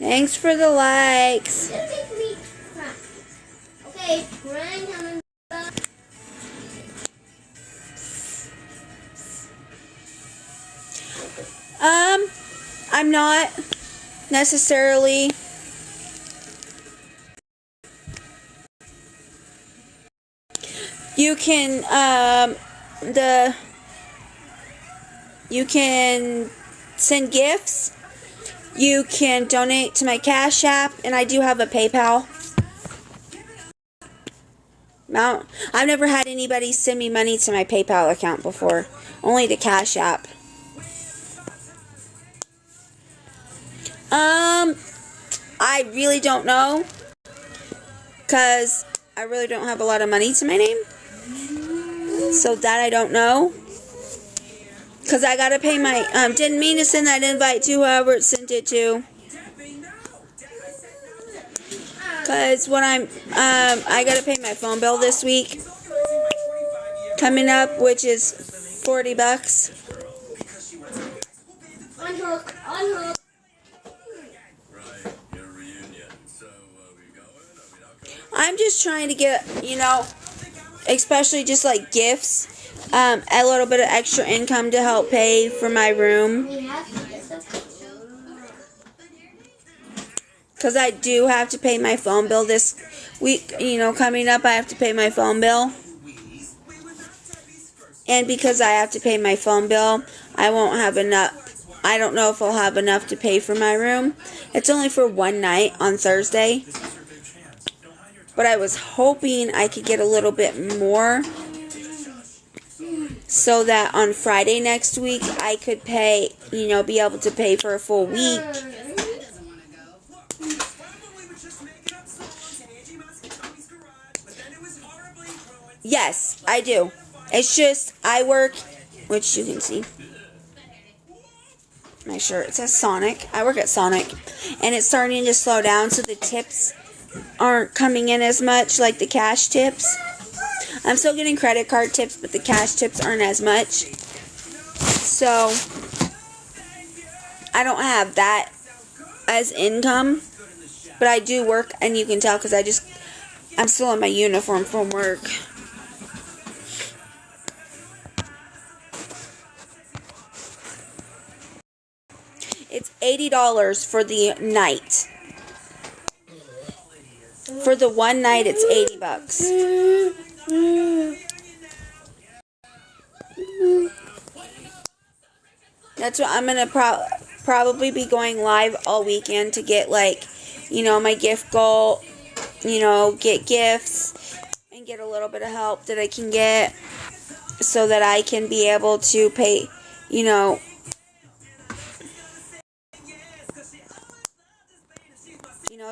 Thanks for the likes. Okay, Ryan coming back. I'm not necessarily. You can you can send gifts. You can donate to my Cash App, and I do have a PayPal. I've never had anybody send me money to my PayPal account before. Only the Cash App. I really don't know, because I really don't have a lot of money to my name. So that I don't know. Because I gotta pay my, didn't mean to send that invite to whoever it sent it to. Because when I gotta pay my phone bill this week. Coming up, which is $40. Unhook, unhook. I'm just trying to get, especially just like gifts, a little bit of extra income to help pay for my room. Because I do have to pay my phone bill this week, coming up I have to pay my phone bill. And because I have to pay my phone bill, I won't have enough. I don't know if I'll have enough to pay for my room. It's only for one night on Thursday. But I was hoping I could get a little bit more so that on Friday next week I could pay, be able to pay for a full week. Yes, I do. It's just I work, which you can see. My shirt, it says Sonic. I work at Sonic. And it's starting to slow down, so the tips aren't coming in as much, like the cash tips. I'm still getting credit card tips, but the cash tips aren't as much. So I don't have that as income, but I do work, and you can tell because I'm still in my uniform from work. It's $80 for the night. For the one night, it's $80. That's what I'm going to probably be going live all weekend to get, my gift goal, get gifts and get a little bit of help that I can get so that I can be able to pay,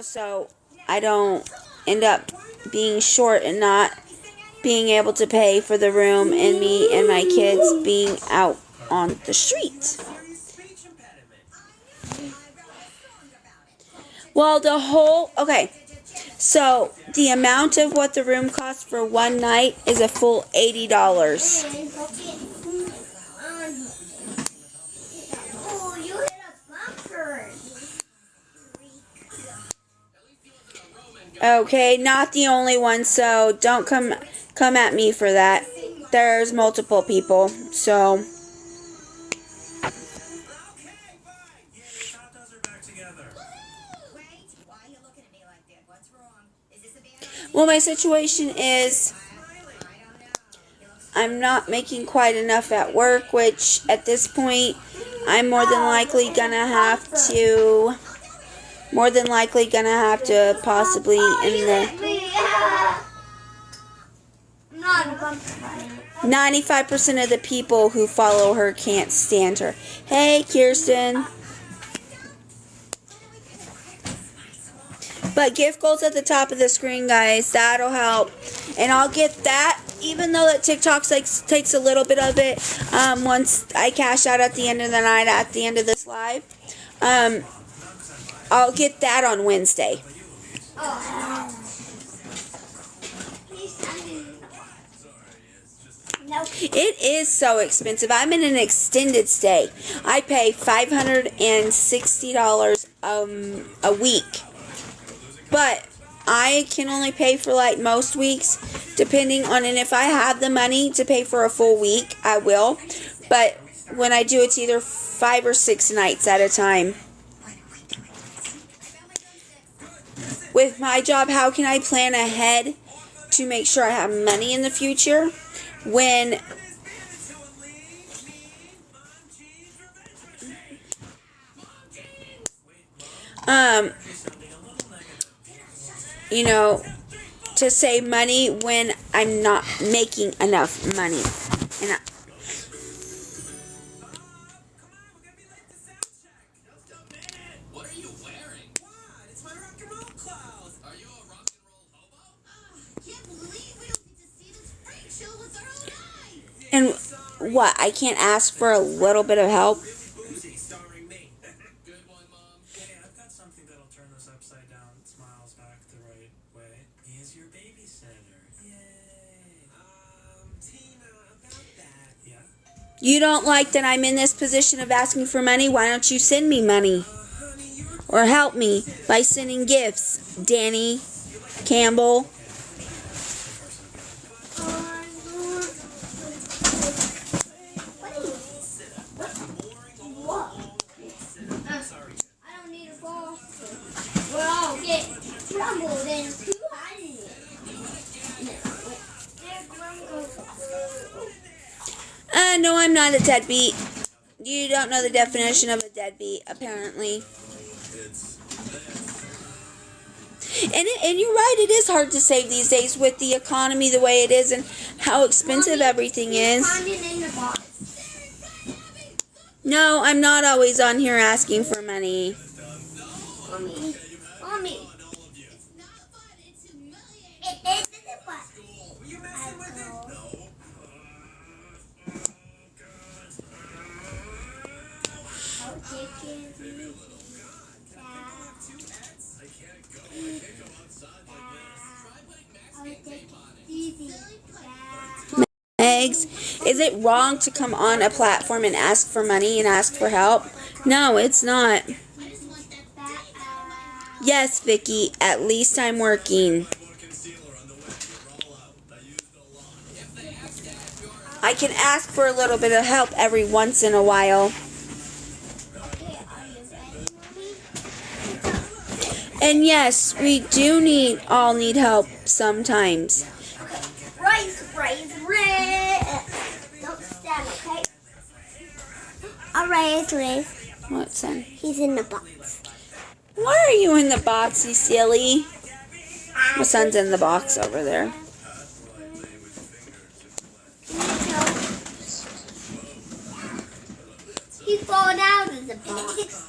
so I don't end up being short and not being able to pay for the room and me and my kids being out on the street. Well, so the amount of what the room costs for one night is a full $80. Okay, not the only one, so don't come at me for that. There's multiple people, so. Well, my situation is I'm not making quite enough at work, which at this point I'm more than likely gonna have to possibly in the 95% of the people who follow her can't stand her. Hey, Kirsten. But gift goals at the top of the screen, guys. That'll help. And I'll get that, even though that TikTok takes a little bit of it. Once I cash out at the end of the night, at the end of this live. I'll get that on Wednesday. It is so expensive. I'm in an extended stay. I pay $560 a week. But I can only pay for like most weeks, depending on, and if I have the money to pay for a full week, I will. But when I do, it's either 5 or 6 nights at a time. With my job, how can I plan ahead to make sure I have money in the future when you know, to save money when I'm not making enough money. And What are you wearing? What? It's my rock and roll clothes. Are you a rock and roll hobo? Can't believe we don't get to see this freak show with our own eyes. and what? I can't ask for a little bit of help. Boozy, starring me. Good one, Mom. Hey, I've got something that'll turn this upside down smiles back the right way. He is your babysitter. Yay. Tina, about that. Yeah. You don't like that I'm in this position of asking for money? Why don't you send me money? Or help me by sending gifts, Danny Campbell. I don't need a ball. We'll all get crumbled and hiding it. No, I'm not a deadbeat. You don't know the definition of a deadbeat, apparently. And you're right, it is hard to save these days with the economy the way it is and how expensive everything is. No, I'm not always on here asking for money. Mommy. Eggs. Is it wrong to come on a platform and ask for money and ask for help? No, it's not. Yes, Vicky, at least I'm working. I can ask for a little bit of help every once in a while. And yes, we do all need help sometimes. Raise. Don't stand, okay? I'll raise. What's that? He's in the box. Why are you in the box, you silly? My son's in the box over there. He fallen out of the box.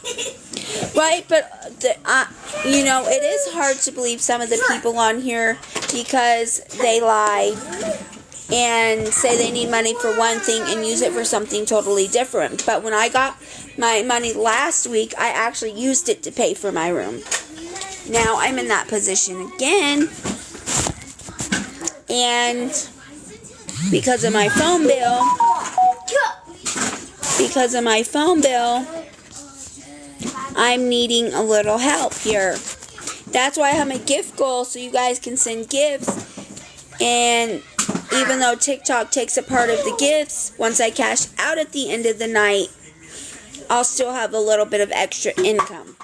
Right, but it is hard to believe some of the people on here because they lie and say they need money for one thing and use it for something totally different. But when I got my money last week, I actually used it to pay for my room. Now I'm in that position again, and because of my phone bill, I'm needing a little help here. That's why I have my gift goal, so you guys can send gifts. And even though TikTok takes a part of the gifts, once I cash out at the end of the night, I'll still have a little bit of extra income.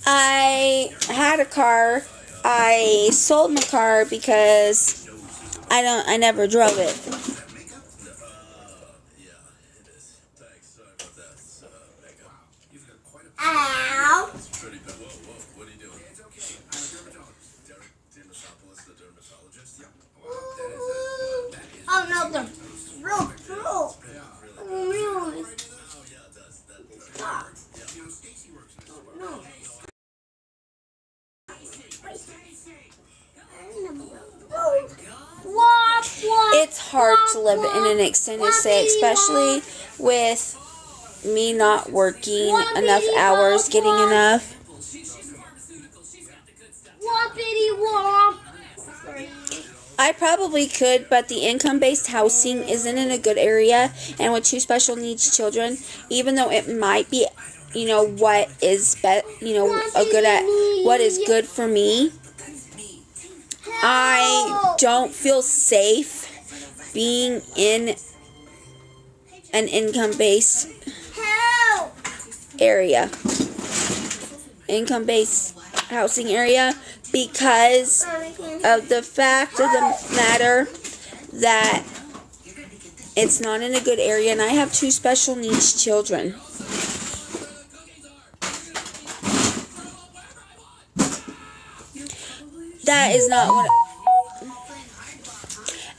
I had a car. I sold my car because I never drove it. Ow! Oh no, the rope. Oh really? No. It's hard to live in an extended stay, especially with me not working enough hours, getting enough. Whoppity whop. I probably could, but the income-based housing isn't in a good area, and with 2 special needs children, even though it might be, what is what is good for me, I don't feel safe being in an income-based area, income-based housing area, because of the fact of the matter that it's not in a good area, and I have 2 special needs children. That is not what...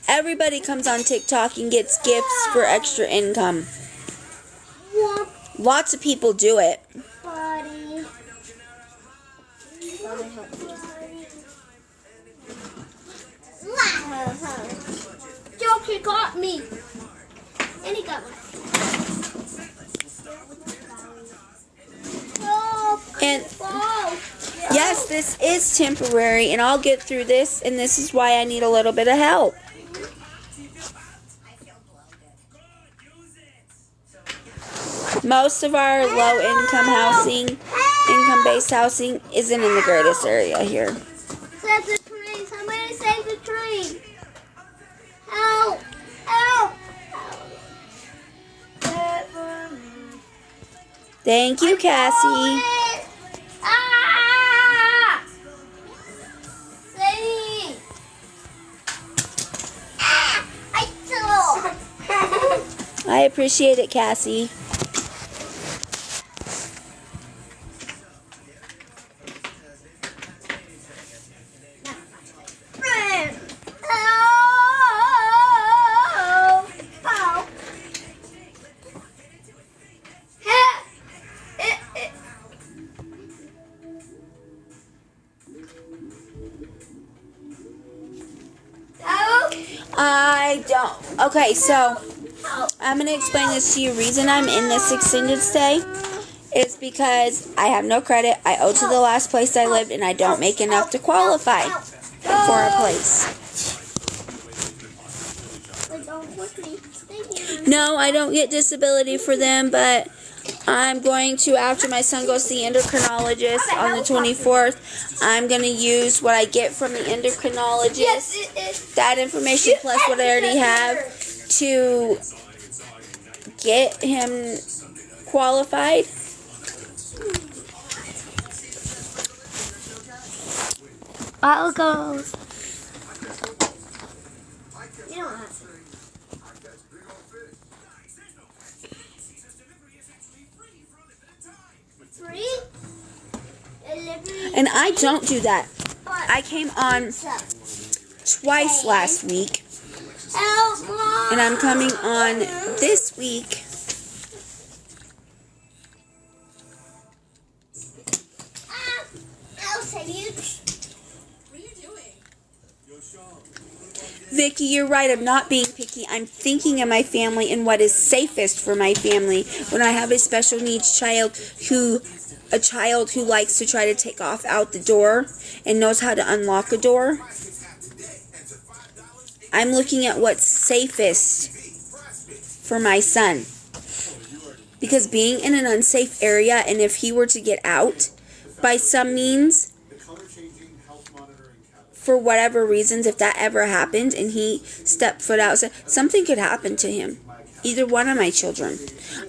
Everybody comes on TikTok and gets gifts for extra income. Lots of people do it. Joker got me. And he got me. And yes, this is temporary, and I'll get through this, and this is why I need a little bit of help. Most of our low-income housing, income-based housing, isn't in the greatest area here. Save the tree. Somebody save the tree. Help. Help. Thank you, Cassie. Ah! Save me. Ah! I fell. I appreciate it, Cassie. I don't. Okay, so I'm going to explain this to you. Reason I'm in this extended stay is because I have no credit. I owe to the last place I lived, and I don't make enough to qualify for a place. No, I don't get disability for them, but I'm going to, after my son goes to the endocrinologist on the 24th, I'm going to use what I get from the endocrinologist, that information plus what I already have, to get him qualified. Bottle goes. You don't have to. Free? And I don't do that. I came on twice last week, and I'm coming on this week. Vicky, you're right. I'm not being picky. I'm thinking of my family and what is safest for my family when I have a special needs child who likes to try to take off out the door and knows how to unlock a door. I'm looking at what's safest for my son. Because being in an unsafe area, and if he were to get out by some means, for whatever reasons, if that ever happened and he stepped foot outside, something could happen to him. Either one of my children.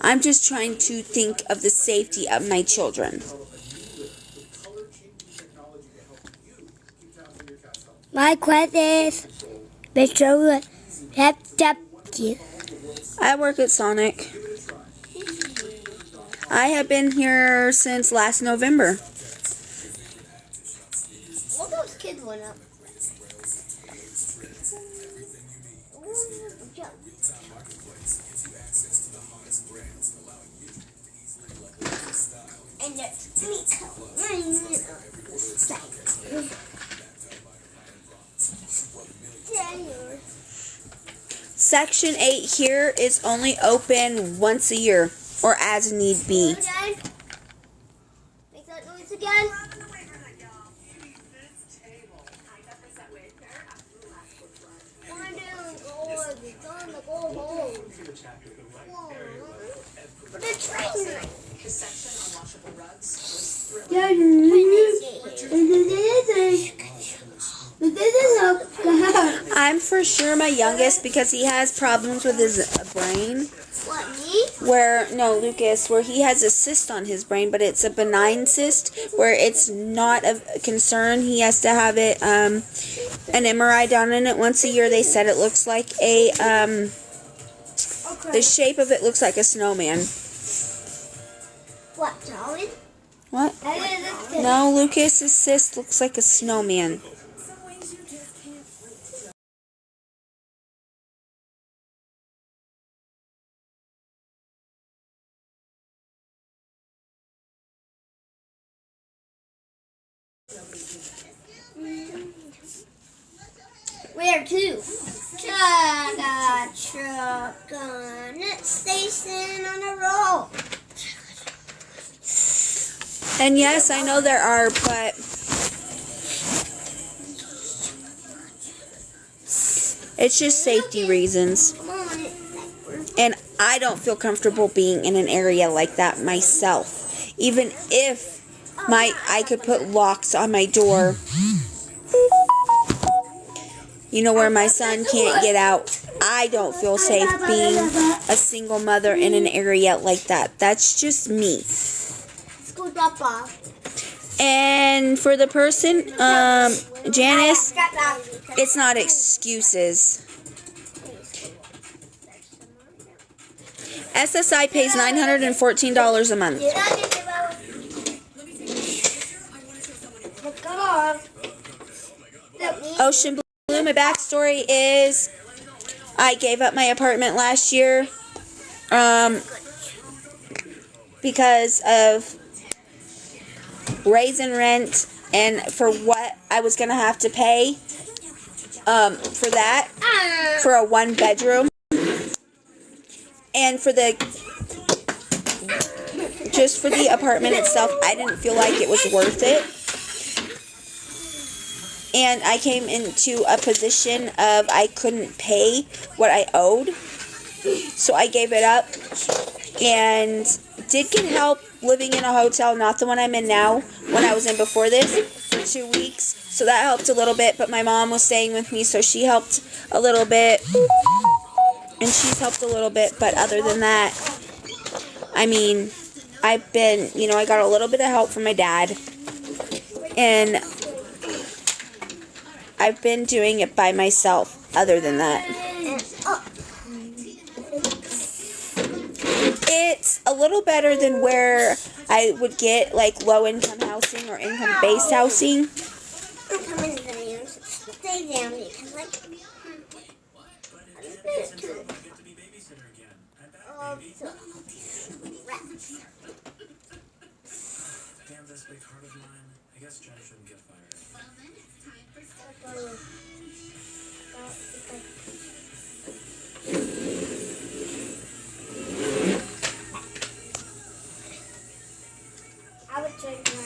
I'm just trying to think of the safety of my children. My question is, I work at Sonic. I have been here since last November. All those kids went up. And there's me. Section 8 here is only open once a year. or as need be. Again. Make that noise again. I'm for sure my youngest because he has problems with his brain. What, me? No, Lucas, where he has a cyst on his brain, but it's a benign cyst where it's not a concern. He has to have it, an MRI done in it once a year. They said it looks like the shape of it looks like a snowman. What, Darwin? What? No, Lucas's cyst looks like a snowman. Where to? Chugga truck on a station on a roll. And yes, I know there are, but it's just safety reasons. Come on. And I don't feel comfortable being in an area like that myself. Even if I could put locks on my door, you know, where my son can't get out. I don't feel safe being a single mother in an area like that. That's just me. School drop off. And for the person, Janice, it's not excuses. SSI pays $914 a month. Ocean Blue, my backstory is I gave up my apartment last year because of raising rent and for what I was going to have to pay for that, for a 1-bedroom. And for just for the apartment itself, I didn't feel like it was worth it. And I came into a position of I couldn't pay what I owed. So I gave it up and did get help living in a hotel, not the one I'm in now, when I was in before this, for 2 weeks. So that helped a little bit, but my mom was staying with me, so she helped a little bit. And she's helped a little bit, but other than that, I mean, I got a little bit of help from my dad. And I've been doing it by myself, other than that. It's a little better than where I would get, like, low-income housing or income-based housing. Stay down because, like, Damn, this big heart of mine. I guess Jen shouldn't get fired. I would take one.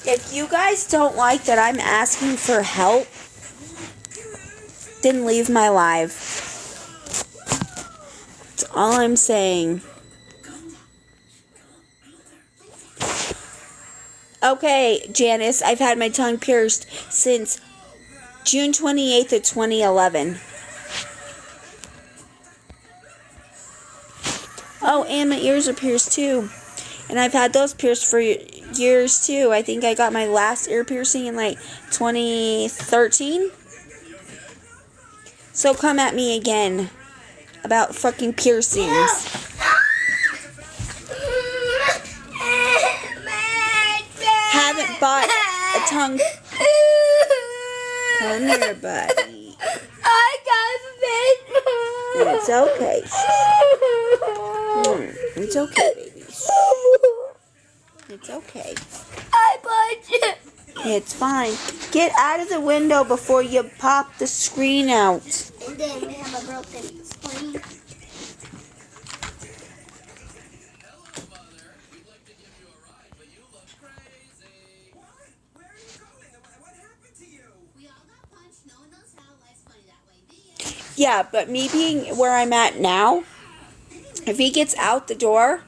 If you guys don't like that I'm asking for help, then leave my live. That's all I'm saying. Okay, Janice, I've had my tongue pierced since June 28th of 2011. Oh, and my ears are pierced too. And I've had those pierced for years too. I think I got my last ear piercing in like 2013. So come at me again about fucking piercings. Haven't bought a tongue. Come here, buddy. I got It's okay. It's okay, baby. It's okay. I punch it. It's fine. Get out of the window before you pop the screen out. And then we have a broken screen. Hello, Mother. We'd like to give you a ride, but you look crazy. What? Where are you going? What happened to you? We all got punched. No one knows how. Life's funny that way. The end. Yeah, but me being where I'm at now, if he gets out the door,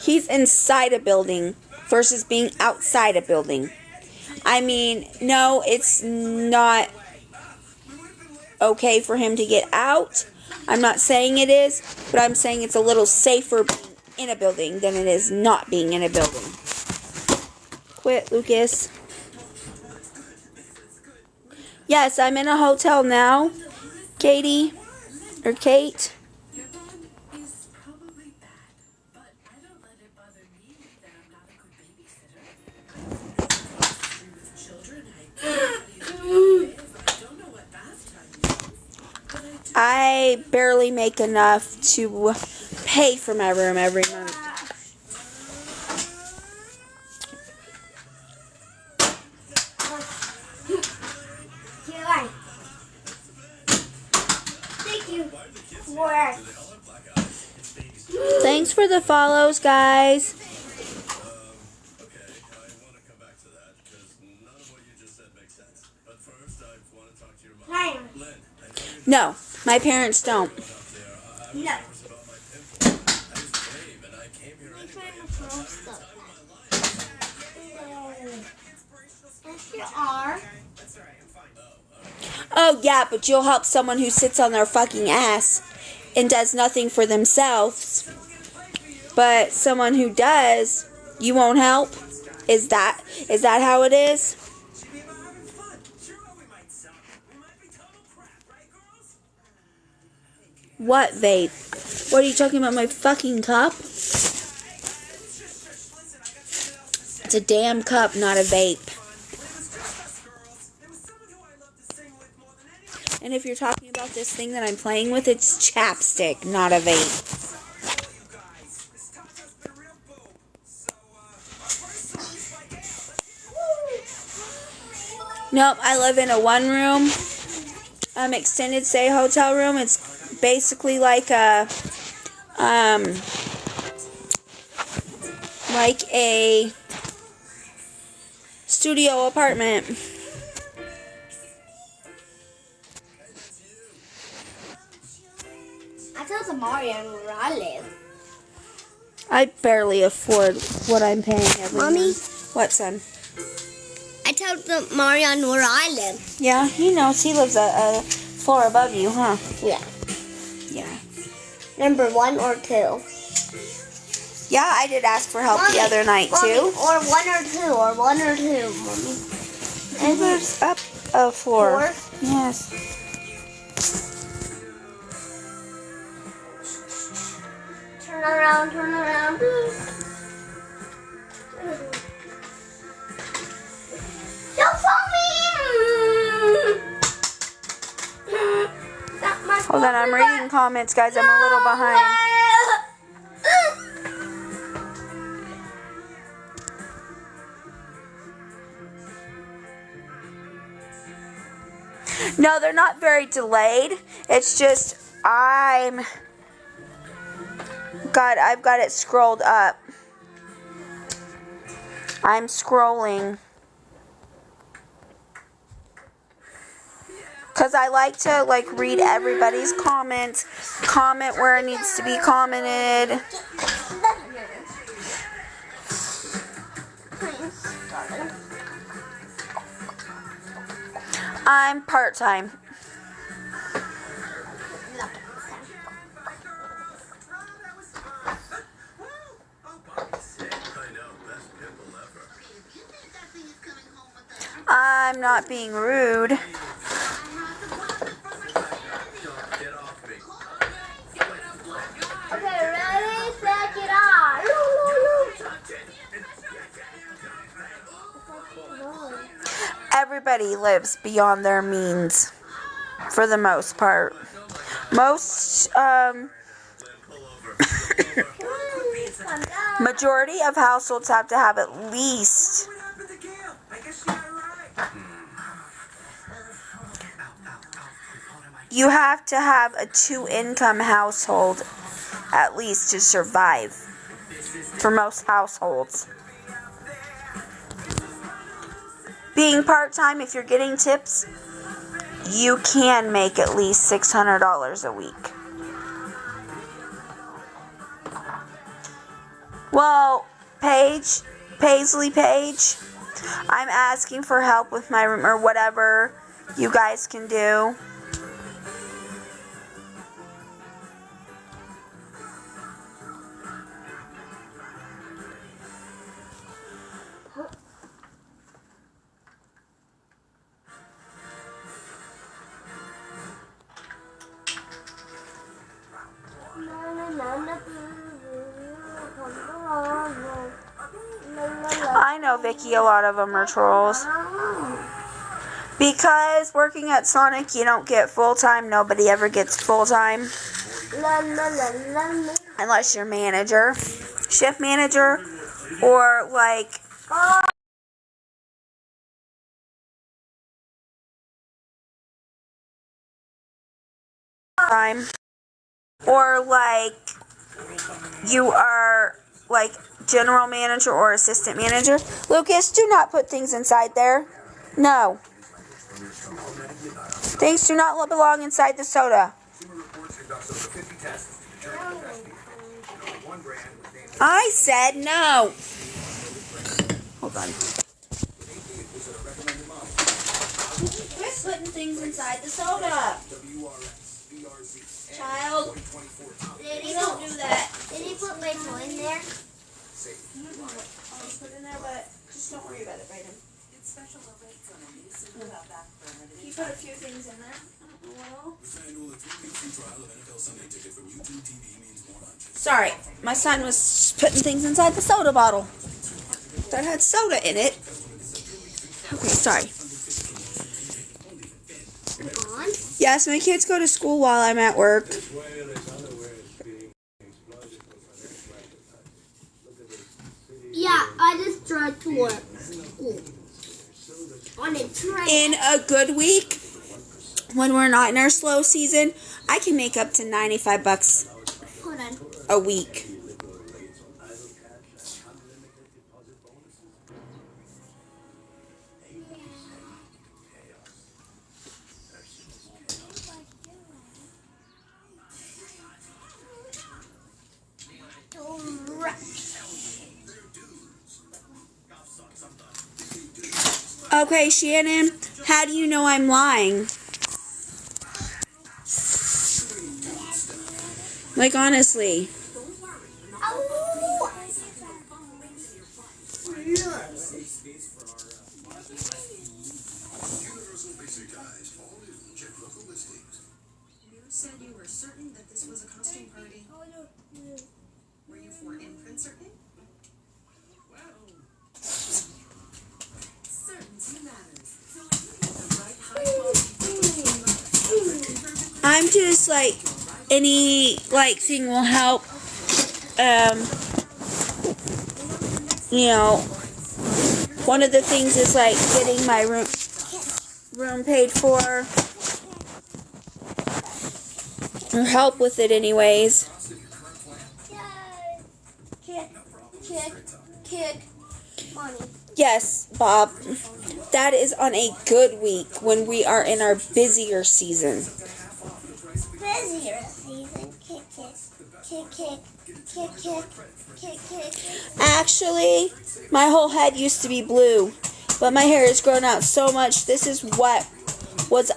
he's inside a building versus being outside a building. I mean, no, it's not okay for him to get out. I'm not saying it is, but I'm saying it's a little safer being in a building than it is not being in a building. Quit, Lucas. Yes, I'm in a hotel now, Katie, or Kate. Your mom is probably bad, but I don't let it bother me that I'm not a good babysitter. With children, I don't know what bath time is, but I barely make enough to pay for my room every month. Thank you for Thanks for the follows, guys. Okay, I want to come back to that because none of what you just said makes sense. But first, I want to talk to your mom. Lynn, I know you're No, my parents don't. up there. I was No. nervous about my pimple. I was brave, and I came here anyway. trying to I'm throw having the stuff. time of my life. Yes, you are. That's all right. I'm fine. Oh, yeah, but you'll help someone who sits on their fucking ass and does nothing for themselves. But someone who does, you won't help? Is that how it is? We were having fun. Sure, we might suck. We might be total crap, right, girls? What vape? What are you talking about, my fucking cup? Listen, I got something else to say. It's a damn cup, not a vape. It was just us girls. There was someone who I loved to sing with more than anyone. And if you're talking about this thing that I'm playing with, it's chapstick, not a vape. Sorry, you guys. This Tasha's been a real boob. So, our first song is by Gail. Nope, I live in a one-room, extended stay hotel room. It's basically like a studio apartment. I told the Mario where I live. I barely afford what I'm paying every Mommy? month. What, son? I told the Marion where I live. Yeah, he knows. He lives a floor above you, huh? Yeah. Yeah. Number 1 or 2. Yeah, I did ask for help the Mommy, other night, Mommy, too. Or 1 or 2, or 1 or 2, Mommy. He lives up a floor. 4? Yes. Turn around, turn around. Don't follow me! Hold on, I'm reading comments, guys. I'm a little behind. No, they're not very delayed. It's just I've got it scrolled up. I'm scrolling. Because I like to read everybody's comments, comment where it needs to be commented. I'm part-time. I'm not being rude. Get off me. Okay, ready, set, get on. Everybody lives beyond their means, for the most part. Most, majority of households have to have at least What happened to Gail? I guess she got her You have to have a 2-income household at least to survive for most households. Being part-time, if you're getting tips, you can make at least $600 a week. Well, Paisley Paige, I'm asking for help with my room or whatever you guys can do. I know, Vicky, a lot of them are trolls. Because working at Sonic, you don't get full-time. Nobody ever gets full-time. Unless you're manager, shift manager, or like... time. Or like you are like general manager or assistant manager. Lucas, do not put things inside there. No. Things do not belong inside the soda. I said no. Hold on. Quit putting things inside the soda. Child, you don't do that. Did he put Rachel in there? I'll put it in there, but just don't worry about it, Brayden. He put a few things in there. Sorry, my son was putting things inside the soda bottle that had soda in it. Okay, sorry. Yes, my kids go to school while I'm at work. Yeah, I just tried to work school on a train. In a good week, when we're not in our slow season, I can make up to $95 Hold on. a week. Okay, Shannon, how do you know I'm lying? Like, honestly. You said you were certain that this was a costume party. Were you for imprint certain? Certainty matters. So if you get the right high quality I'm just like, any like thing will help. You know, one of the things is like getting my room paid for, or help with it anyways. Kick, money. Yes, Bob. That is on a good week when we are in our busier season. Busier season. Kick. Actually, my whole head used to be blue, but my hair has grown out so much. This is what was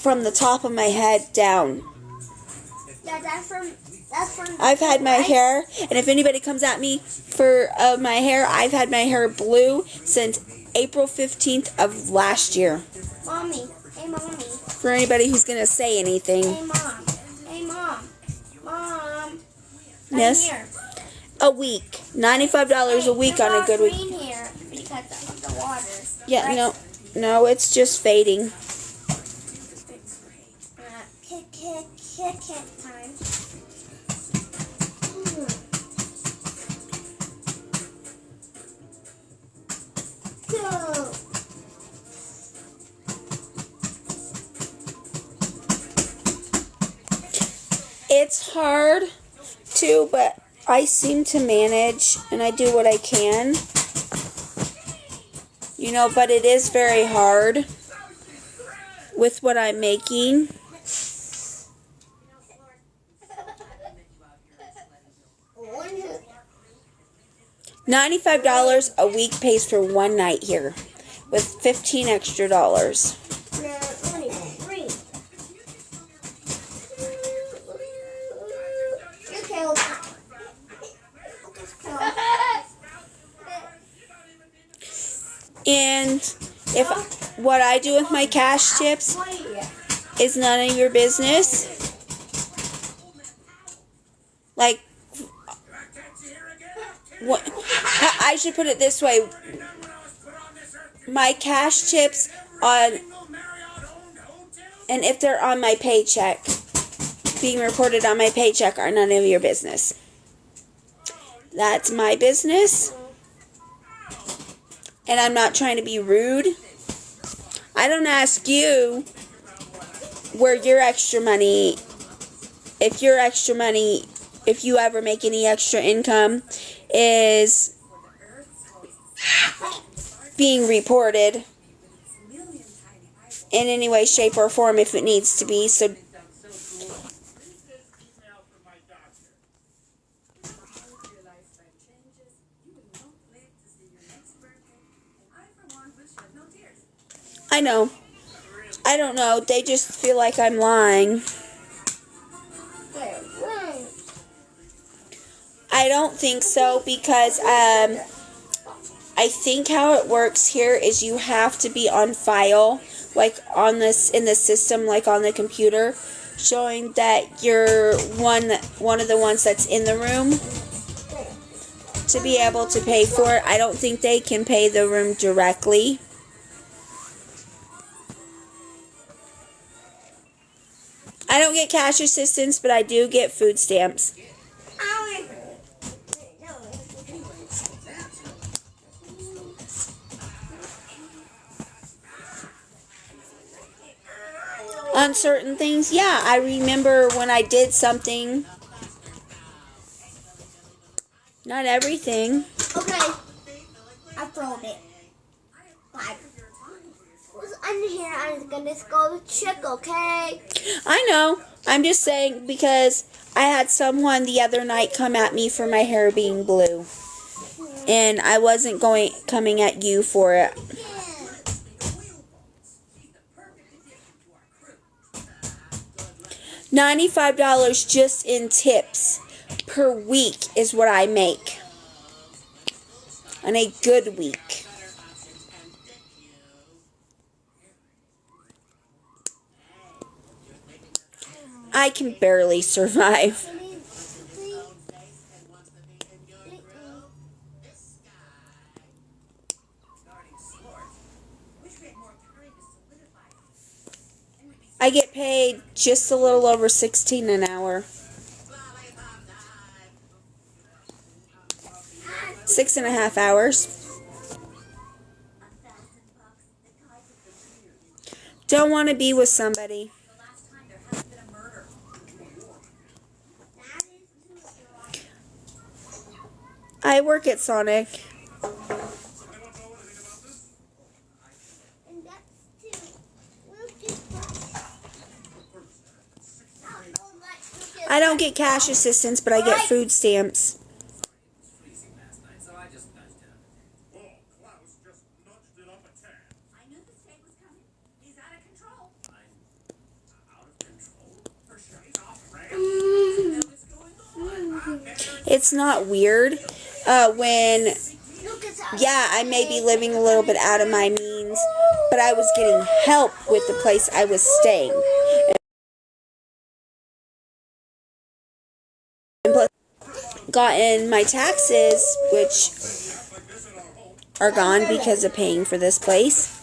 from the top of my head down. Yeah, that's from. I've had my hair, and if anybody comes at me for my hair, I've had my hair blue since April 15th of last year. Mommy. Hey, mommy. For anybody who's going to say anything. Hey, mom. Hey, mom. Mom. Yes? I'm here. A week. $95 a week on a good week. Green here because of the water. Yeah, Right? no, it's just fading. Kick time. Go. It's hard too, but I seem to manage and I do what I can. You know, but it is very hard with what I'm making. $95 a week pays for one night here, with $15 extra. And if what I do with my cash tips is none of your business, like, what, I should put it this way: my cash tips on, and if they're on my paycheck, being reported on my paycheck, are none of your business. That's my business. And I'm not trying to be rude. I don't ask you where your extra money, if you ever make any extra income, is being reported in any way, shape, or form if it needs to be. So I know. I don't know. They just feel like I'm lying. I don't think so, because I think how it works here is you have to be on file, like on this in the system, like on the computer, showing that you're one of the ones that's in the room to be able to pay for it. I don't think they can pay the room directly. I don't get cash assistance, but I do get food stamps. On certain things, yeah, I remember when I did something. Not everything. Okay. I thrown it. What's under here? I'm gonna go check, okay? I know. I'm just saying because I had someone the other night come at me for my hair being blue. And I wasn't coming at you for it. $95 just in tips per week is what I make on a good week. I can barely survive. I get paid just a little over $16 an hour. 6.5 hours. Don't want to be with somebody. I work at Sonic. I don't get cash assistance, but I get food stamps. It's not weird when, yeah, I may be living a little bit out of my means, but I was getting help with the place I was staying. And plus, gotten my taxes, which are gone because of paying for this place.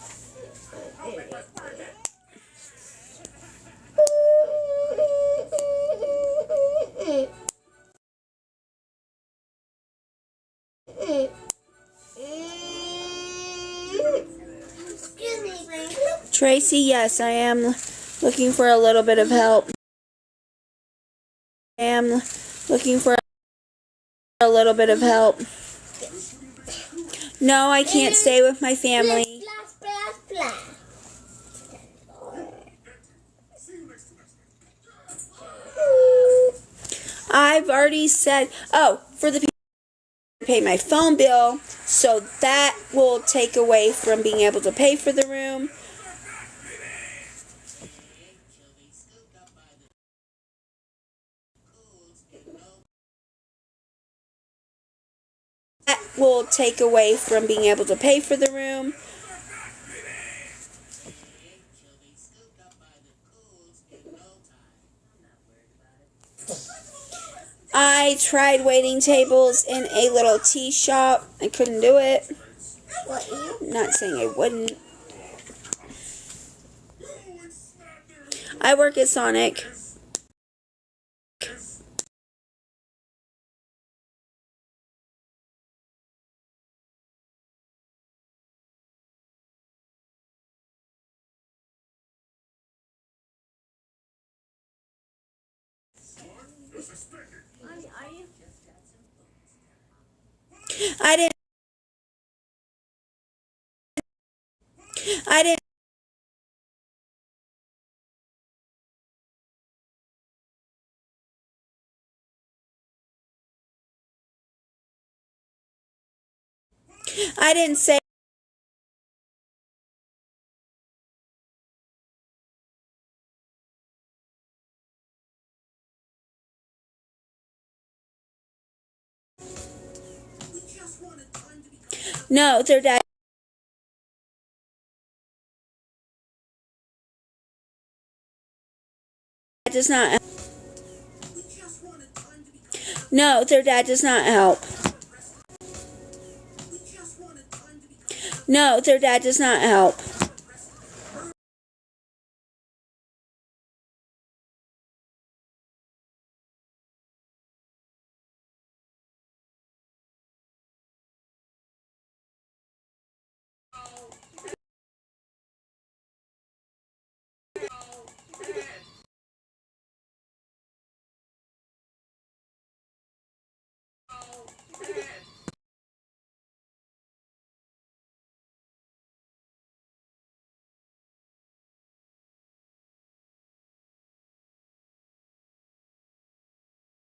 Tracy, yes, I am looking for a little bit of help. am looking for a little bit of help. No, I can't stay with my family. I've already said, for the people to pay my phone bill, so that will take away from being able to pay for the room. That will take away from being able to pay for the room. I tried waiting tables in a little tea shop. I couldn't do it. Not saying I wouldn't. I work at Sonic. I didn't say no, their dad does not. No, their dad does not help. No, their dad does not help.